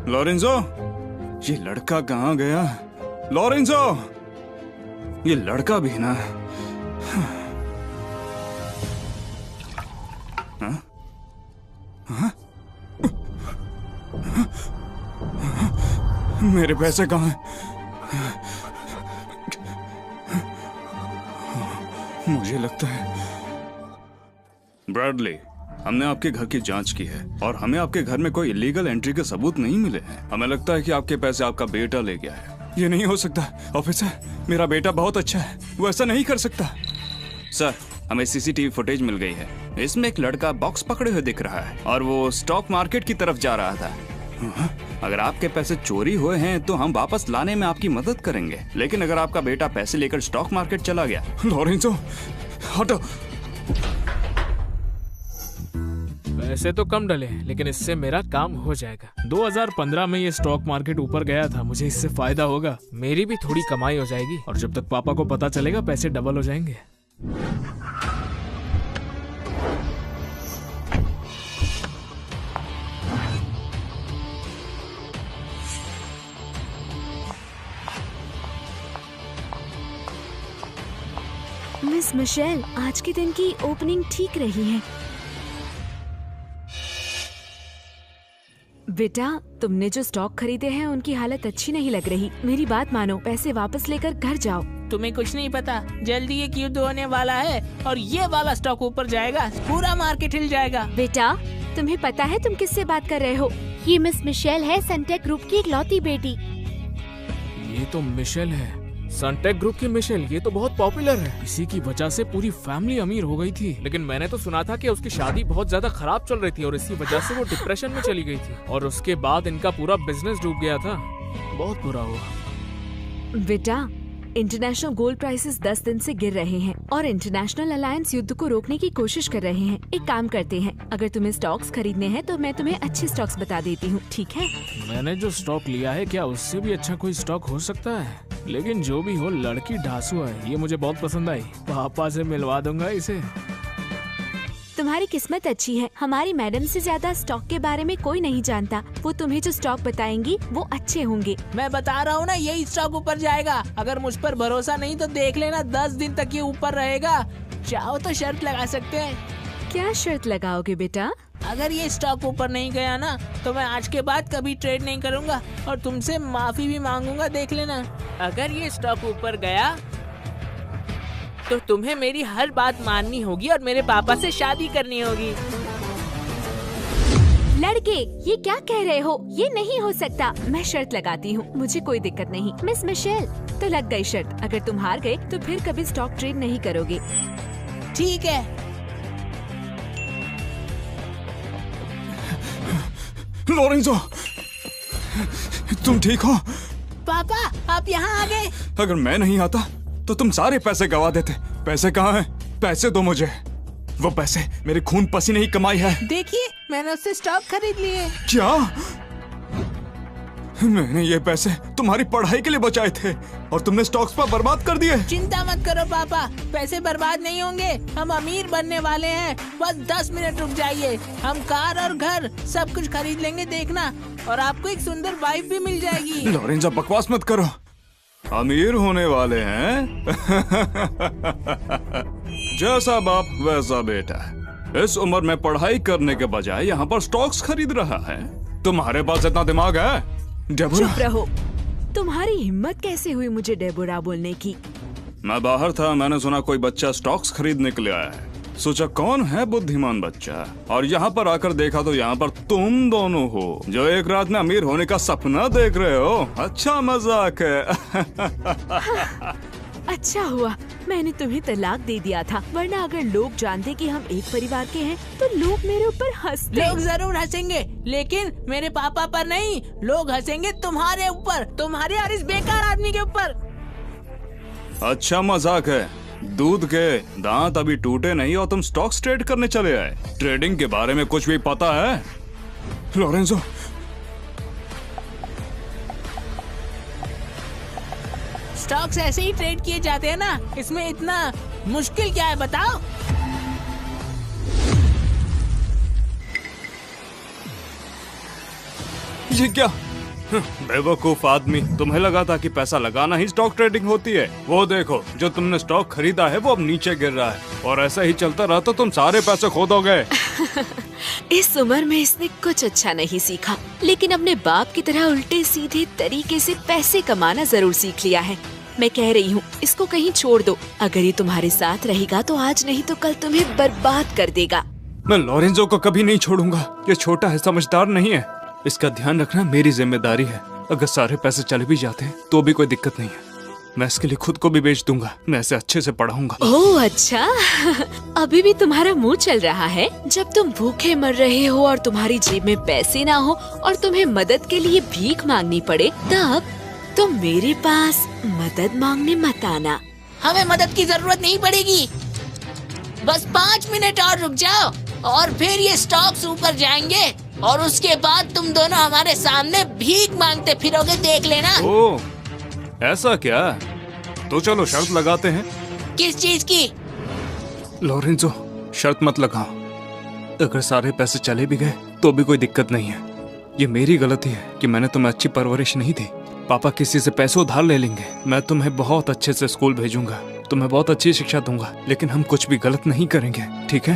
Lorenzo, ये लड़का कहाँ गया? लॉरेंजो, ये लड़का भी ना। हाँ? हाँ? मेरे पैसे कहाँ हैं? मुझे लगता है ब्रैडली, हमने आपके घर की जांच की है और हमें आपके घर में कोई इलीगल एंट्री के सबूत नहीं मिले हैं। हमें लगता है कि आपके पैसे आपका बेटा ले गया है। ये नहीं हो सकता ऑफिसर, मेरा बेटा बहुत अच्छा है, वो ऐसा नहीं कर सकता। सर, हमें सीसीटीवी फुटेज मिल गई है। इसमें एक लड़का बॉक्स पकड़े हुए दिख रहा है और वो स्टॉक मार्केट की तरफ जा रहा था। अगर आपके पैसे चोरी हुए हैं तो हम वापस लाने में आपकी मदद करेंगे, लेकिन अगर आपका बेटा पैसे लेकर स्टॉक मार्केट चला गया। लॉरेंजो, हटो। पैसे तो कम डले हैं, लेकिन इससे मेरा काम हो जाएगा। 2015 में ये स्टॉक मार्केट ऊपर गया था, मुझे इससे फायदा होगा, मेरी भी थोड़ी कमाई हो जाएगी और जब तक पापा को पता चलेगा पैसे डबल हो जाएंगे। मिस मिशेल, आज के दिन की ओपनिंग ठीक रही है। बेटा, तुमने जो स्टॉक खरीदे हैं उनकी हालत अच्छी नहीं लग रही। मेरी बात मानो, पैसे वापस लेकर घर जाओ। तुम्हें कुछ नहीं पता, जल्दी एक युद्ध होने वाला है और ये वाला स्टॉक ऊपर जाएगा, पूरा मार्केट हिल जाएगा। बेटा, तुम्हें पता है तुम किससे बात कर रहे हो? ये मिस मिशेल है, सनटेक ग्रुप की इकलौती बेटी। ये तो मिशेल है, सनटेक ग्रुप की मिशेल। ये तो बहुत पॉपुलर है, इसी की वजह से पूरी फैमिली अमीर हो गई थी। लेकिन मैंने तो सुना था कि उसकी शादी बहुत ज्यादा खराब चल रही थी और इसी वजह से वो डिप्रेशन में चली गई थी और उसके बाद इनका पूरा बिजनेस डूब गया था। बहुत बुरा हुआ। बेटा, इंटरनेशनल गोल्ड प्राइसेस 10 दिन से गिर रहे हैं और इंटरनेशनल अलायंस युद्ध को रोकने की कोशिश कर रहे हैं। एक काम करते हैं, अगर तुम्हें स्टॉक्स खरीदने हैं तो मैं तुम्हें अच्छे स्टॉक्स बता देती हूँ, ठीक है? मैंने जो स्टॉक लिया है, क्या उससे भी अच्छा कोई स्टॉक हो सकता है? लेकिन जो भी हो, लड़की ढासू है, ये मुझे बहुत पसंद आई। पापा से मिलवा दूंगा इसे। तुम्हारी किस्मत अच्छी है, हमारी मैडम से ज्यादा स्टॉक के बारे में कोई नहीं जानता। वो तुम्हें जो स्टॉक बताएंगी वो अच्छे होंगे। मैं बता रहा हूँ ना, यही स्टॉक ऊपर जाएगा। अगर मुझ पर भरोसा नहीं तो देख लेना, 10 दिन तक ये ऊपर रहेगा। चाहो तो शर्त लगा सकते हैं। क्या शर्त लगाओगे बेटा? अगर ये स्टॉक ऊपर नहीं गया ना तो मैं आज के बाद कभी ट्रेड नहीं करूँगा और तुमसे माफी भी मांगूंगा, देख लेना। अगर ये स्टॉक ऊपर गया तो तुम्हें मेरी हर बात माननी होगी और मेरे पापा से शादी करनी होगी। लड़के, ये क्या कह रहे हो? ये नहीं हो सकता। मैं शर्त लगाती हूँ, मुझे कोई दिक्कत नहीं। मिस मिशेल, तो लग गई शर्त। अगर तुम हार गए तो फिर कभी स्टॉक ट्रेड नहीं करोगे। ठीक है। लॉरेंजो, तुम ठीक हो? पापा, आप यहाँ आ गए। अगर मैं नहीं आता तो तुम सारे पैसे गवा देते। पैसे कहाँ हैं? पैसे दो मुझे। वो पैसे मेरे खून पसीने ही कमाई है। देखिए, मैंने उससे स्टॉक खरीद लिए। क्या? मैंने ये पैसे तुम्हारी पढ़ाई के लिए बचाए थे और तुमने स्टॉक्स पर बर्बाद कर दिए। चिंता मत करो पापा, पैसे बर्बाद नहीं होंगे। हम अमीर बनने वाले हैं। बस 10 मिनट रुक जाइए, हम कार और घर सब कुछ खरीद लेंगे, देखना। और आपको एक सुंदर वाइफ भी मिल जाएगी। लॉरेंजो, बकवास मत करो। अमीर होने वाले हैं? जैसा बाप वैसा बेटा। इस उम्र में पढ़ाई करने के बजाय यहाँ पर स्टॉक्स खरीद रहा है। तुम्हारे पास इतना दिमाग है? डेबोरा, चुप रहो। तुम्हारी हिम्मत कैसे हुई मुझे डेबोरा बोलने की? मैं बाहर था, मैंने सुना कोई बच्चा स्टॉक्स खरीदने के लिए आया है। सोचा कौन है बुद्धिमान बच्चा, और यहाँ पर आकर देखा तो यहाँ पर तुम दोनों हो जो एक रात में अमीर होने का सपना देख रहे हो। अच्छा मजाक है। अच्छा हुआ मैंने तुम्हें तलाक दे दिया था, वरना अगर लोग जानते कि हम एक परिवार के हैं तो लोग मेरे ऊपर हंसते। लोग जरूर हंसेंगे, लेकिन मेरे पापा पर नहीं। लोग हंसेंगे तुम्हारे ऊपर, तुम्हारे और इस बेकार आदमी के ऊपर। अच्छा मजाक है। दूध के दांत अभी टूटे नहीं और तुम स्टॉक्स ट्रेड करने चले आए। ट्रेडिंग के बारे में कुछ भी पता है? लॉरेंजो, स्टॉक्स ऐसे ही ट्रेड किए जाते हैं ना, इसमें इतना मुश्किल क्या है बताओ? ये क्या? बेवकूफ आदमी, तुम्हें लगा था कि पैसा लगाना ही स्टॉक ट्रेडिंग होती है। वो देखो, जो तुमने स्टॉक खरीदा है वो अब नीचे गिर रहा है, और ऐसा ही चलता रहा तो तुम सारे पैसे खो दोगे। इस उम्र में इसने कुछ अच्छा नहीं सीखा, लेकिन अपने बाप की तरह उल्टे सीधे तरीके से पैसे कमाना जरूर सीख लिया है। मैं कह रही हूँ, इसको कहीं छोड़ दो। अगर ये तुम्हारे साथ रहेगा तो आज नहीं तो कल तुम्हें बर्बाद कर देगा। मैं लॉरेंजो को कभी नहीं छोड़ूंगा। ये छोटा है, समझदार नहीं है। इसका ध्यान रखना मेरी जिम्मेदारी है। अगर सारे पैसे चले भी जाते हैं तो भी कोई दिक्कत नहीं है। मैं इसके लिए खुद को भी बेच दूंगा। मैं इसे अच्छे से पढ़ाऊंगा। ओह अच्छा, अभी भी तुम्हारा मुंह चल रहा है? जब तुम भूखे मर रहे हो और तुम्हारी जेब में पैसे ना हो और तुम्हें मदद के लिए भीख मांगनी पड़े, तब तुम मेरे पास मदद मांगने मत आना। हमें मदद की जरूरत नहीं पड़ेगी। बस 5 मिनट और रुक जाओ और फिर ये स्टॉक्स ऊपर जाएंगे और उसके बाद तुम दोनों हमारे सामने भीख मांगते फिरोगे, देख लेना। ओह, ऐसा क्या? तो चलो शर्त लगाते हैं। किस चीज की? लॉरेंजो, शर्त मत लगाओ। अगर सारे पैसे चले भी गए तो भी कोई दिक्कत नहीं है। ये मेरी गलती है कि मैंने तुम्हें अच्छी परवरिश नहीं दी। पापा किसी से पैसे उधार ले लेंगे। मैं तुम्हें बहुत अच्छे से स्कूल भेजूंगा, तुम्हें बहुत अच्छी शिक्षा दूंगा, लेकिन हम कुछ भी गलत नहीं करेंगे, ठीक है?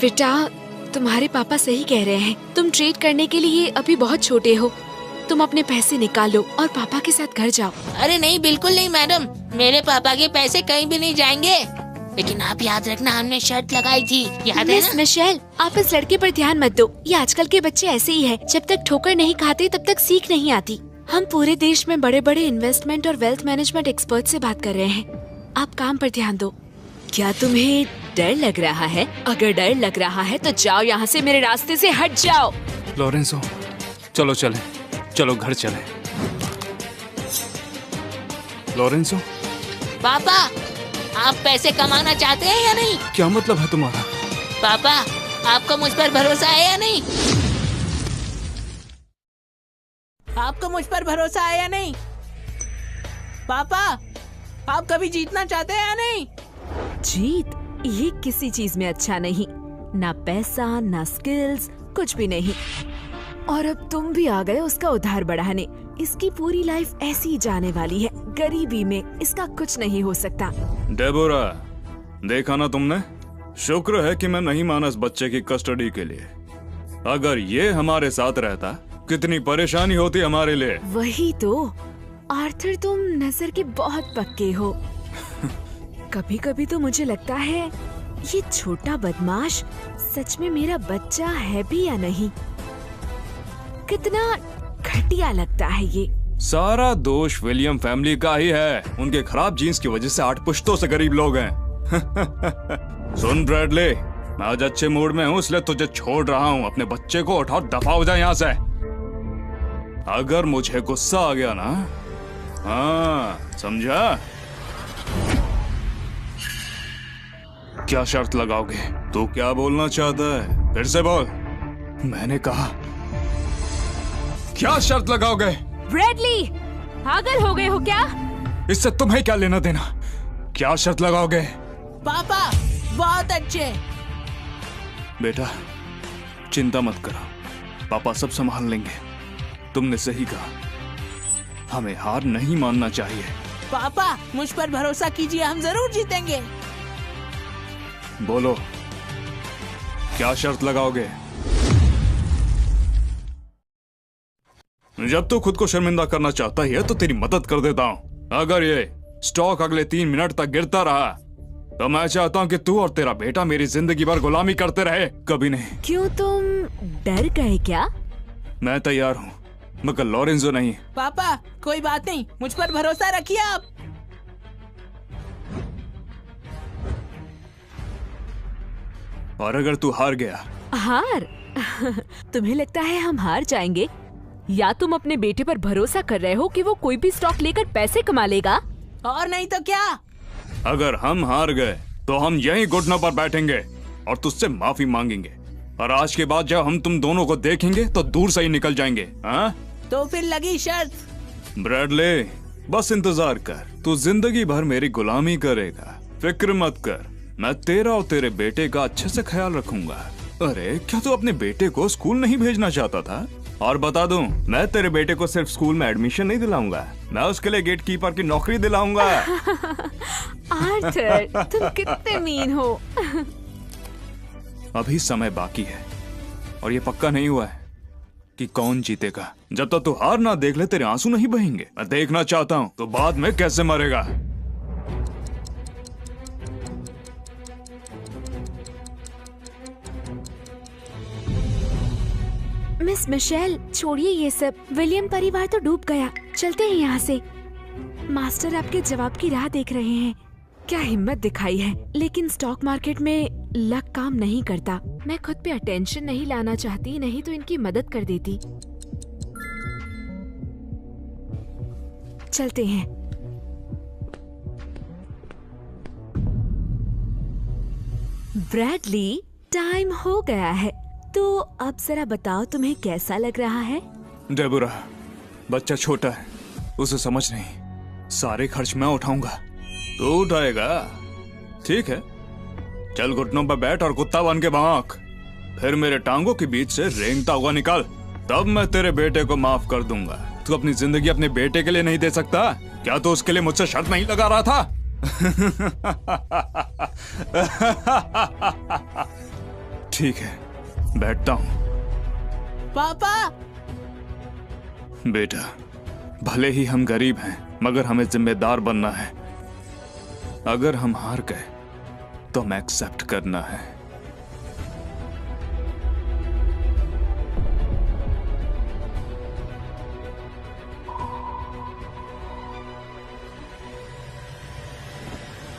बेटा, तुम्हारे पापा सही कह रहे हैं। तुम ट्रेड करने के लिए अभी बहुत छोटे हो। तुम अपने पैसे निकालो और पापा के साथ घर जाओ। अरे नहीं, बिल्कुल नहीं मैडम, मेरे पापा के पैसे कहीं भी नहीं जाएंगे। लेकिन आप याद रखना, हमने शर्त लगाई थी, याद है मिस ना? मिशेल, आप इस लड़के पर ध्यान मत दो। ये आजकल के बच्चे ऐसे ही है। जब तक ठोकर नहीं खाते तब तक सीख नहीं आती। हम पूरे देश में बड़े बड़े इन्वेस्टमेंट और वेल्थ मैनेजमेंट एक्सपर्ट से बात कर रहे हैं। आप काम पर ध्यान दो। क्या तुम्हें डर लग रहा है? अगर डर लग रहा है तो जाओ यहाँ से, मेरे रास्ते से हट जाओ। लॉरेंजो, चलो चले, चलो घर चले। लॉरेंजो, पापा, आप पैसे कमाना चाहते हैं या नहीं? क्या मतलब है तुम्हारा? पापा, आपको मुझ पर भरोसा है या नहीं? आपको मुझ पर भरोसा है या नहीं? पापा, आप कभी जीतना चाहते हैं या नहीं? जीत ये किसी चीज में अच्छा नहीं, ना पैसा ना स्किल्स, कुछ भी नहीं। और अब तुम भी आ गए उसका उधार बढ़ाने। इसकी पूरी लाइफ ऐसी ही जाने वाली है, गरीबी में। इसका कुछ नहीं हो सकता। डेबोरा, देखा ना तुमने? शुक्र है कि मैं नहीं माना इस बच्चे की कस्टडी के लिए। अगर ये हमारे साथ रहता, कितनी परेशानी होती हमारे लिए। वही तो आर्थर, तुम नजर के बहुत पक्के हो। कभी कभी तो मुझे लगता है ये छोटा बदमाश सच में मेरा बच्चा है भी या नहीं। कितना घटिया लगता है ये। सारा दोष विलियम फैमिली का ही है। उनके खराब जीन्स की वजह से 8 पुश्तों से गरीब लोग हैं। सुन ब्रैडली, मैं आज अच्छे मूड में हूँ, इसलिए तुझे छोड़ रहा हूँ। अपने बच्चे को उठाओ, दफा हो जाए यहाँ से। अगर मुझे गुस्सा आ गया ना, हाँ समझा? क्या शर्त लगाओगे? तू क्या बोलना चाहता है? फिर से बोल। मैंने कहा, क्या शर्त लगाओगे? ब्रैडली, पागल हो गए हो क्या? इससे तुम्हें क्या लेना देना? क्या शर्त लगाओगे? पापा, बहुत अच्छे। बेटा, चिंता मत करो, पापा सब संभाल लेंगे। तुमने सही कहा, हमें हार नहीं मानना चाहिए। पापा, मुझ पर भरोसा कीजिए, हम जरूर जीतेंगे। बोलो, क्या शर्त लगाओगे? जब तू खुद को शर्मिंदा करना चाहता ही है तो तेरी मदद कर देता हूँ। अगर ये स्टॉक अगले 3 मिनट तक गिरता रहा तो मैं चाहता हूँ कि तू और तेरा बेटा मेरी जिंदगी भर गुलामी करते रहे। कभी नहीं। क्यों, तुम डर गए क्या? मैं तैयार हूँ, मगर लॉरेंजो नहीं। पापा, कोई बात नहीं, मुझ पर भरोसा रखिए आप। और अगर तू हार गया? हार? तुम्हें लगता है हम हार जाएंगे? या तुम अपने बेटे पर भरोसा कर रहे हो कि वो कोई भी स्टॉक लेकर पैसे कमा लेगा? और नहीं तो क्या? अगर हम हार गए तो हम यहीं घुटनों पर बैठेंगे और तुझसे माफी मांगेंगे। और आज के बाद जब हम तुम दोनों को देखेंगे तो दूर से ही निकल जाएंगे। हाँ? तो फिर लगी शर्त। ब्रैडली, बस इंतजार कर। तू जिंदगी भर मेरी गुलामी करेगा, फिक्र मत कर। मैं तेरा और तेरे बेटे का अच्छे से ख्याल रखूंगा। अरे क्या तू अपने बेटे को स्कूल नहीं भेजना चाहता था? और बता दूं, मैं तेरे बेटे को सिर्फ स्कूल में एडमिशन नहीं दिलाऊंगा, मैं उसके लिए गेट कीपर की नौकरी दिलाऊंगा। आर्थर, तुम कितने मीन हो। अभी समय बाकी है और ये पक्का नहीं हुआ है कि कौन जीतेगा। जब तक तू हार ना देख ले तेरे आंसू नहीं बहेंगे। मैं देखना चाहता हूँ तो बाद में कैसे मरेगा। मिस मिशेल, छोड़िए ये सब। विलियम परिवार तो डूब गया, चलते हैं यहाँ से। मास्टर आपके जवाब की राह देख रहे हैं। क्या हिम्मत दिखाई है, लेकिन स्टॉक मार्केट में लक काम नहीं करता। मैं खुद पे अटेंशन नहीं लाना चाहती, नहीं तो इनकी मदद कर देती। चलते हैं। ब्रैडली, टाइम हो गया है, तो अब जरा बताओ तुम्हें कैसा लग रहा है? डेबोरा, बच्चा छोटा है, उसे समझ नहीं। सारे खर्च मैं उठाऊंगा। तू उठाएगा? ठीक है, चल घुटनों पर बैठ और कुत्ता बन के भौंक। फिर मेरे टांगों के बीच से रेंगता हुआ निकाल, तब मैं तेरे बेटे को माफ कर दूंगा। तू अपनी जिंदगी अपने बेटे के लिए नहीं दे सकता? क्या तू उसके लिए मुझसे शर्त नहीं लगा रहा था? ठीक है, बैठता हूँ। पापा! बेटा, भले ही हम गरीब हैं, मगर हमें जिम्मेदार बनना है। अगर हम हार गए तो हमें एक्सेप्ट करना है।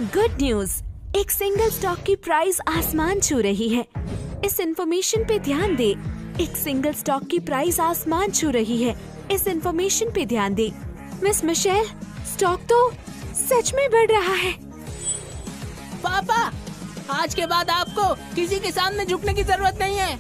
गुड न्यूज, एक सिंगल स्टॉक की प्राइस आसमान छू रही है। इस इंफॉर्मेशन पे ध्यान दे। एक सिंगल स्टॉक की प्राइस आसमान छू रही है। इस इंफॉर्मेशन पे ध्यान दे। मिस मिशेल, स्टॉक तो सच में बढ़ रहा है। पापा, आज के बाद आपको किसी के सामने झुकने की जरूरत नहीं है।